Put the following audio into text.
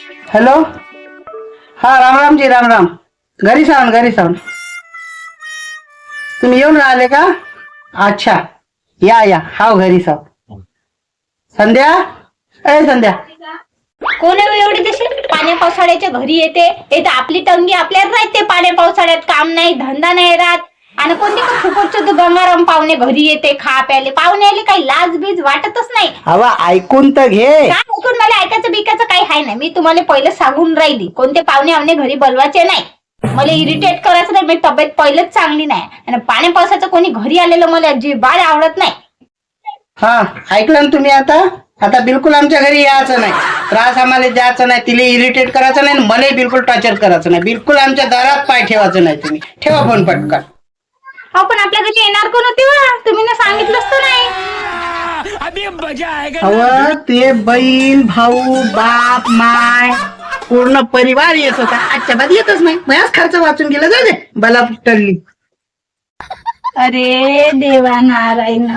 Hello, हा रामरामजी रामराम. घरी सावन तुम्ही येऊन राहिले का? अच्छा, या हाव घरी साव. संध्या, ए संध्या. कोण आहे एवढी तशी पाण्या पावसाळ्याच्या घरी येते? ते तर आपली टंगी आपल्याला राहते. पाण्या पावसाळ्यात काम नाही धंदा नाही राहत. आणि कोणते का फुकटचे तो गंगाराम पाहुणे घरी येते खा प्याले. पाहुणे आले काही लाज बीज वाटतच नाही. हवा ऐकून तर घे. काय ऐकून? मला ऐकायचं बिकायचं काही आहे नाही. मी तुम्हाला पहिले सांगून राहिली कोणते पाहुणे आमने घरी बोलवायचे नाही. मला इरिटेट करायचं नाही. माझी तब्येत पहिलेच चांगली नाही आणि पाण्या पावसाचं कोणी घरी आलेलं मला अजिबात आवडत नाही. हा ऐकलं ना तुम्ही? आता बिलकुल आमच्या घरी यायचं नाही. त्रास आम्हाला द्यायचा नाही. तिला इरिटेट करायचं नाही. मला बिलकुल टॉर्चर करायचं नाही. बिलकुल आमच्या दारात पाय ठेवायचं नाही. तुम्ही ठेवा फोन पटकन. हो पण आपल्या घरी येणार कोण होते वा? तुम्ही ना सांगितलंच तर नाही. अव ते बहीण भाऊ बाप माय पूर्ण परिवार येत होता. आजच्या बाद येतच नाही. मयाच खर्च वाचून गेला. जा दे बला टल्ली. अरे देवा नारायण.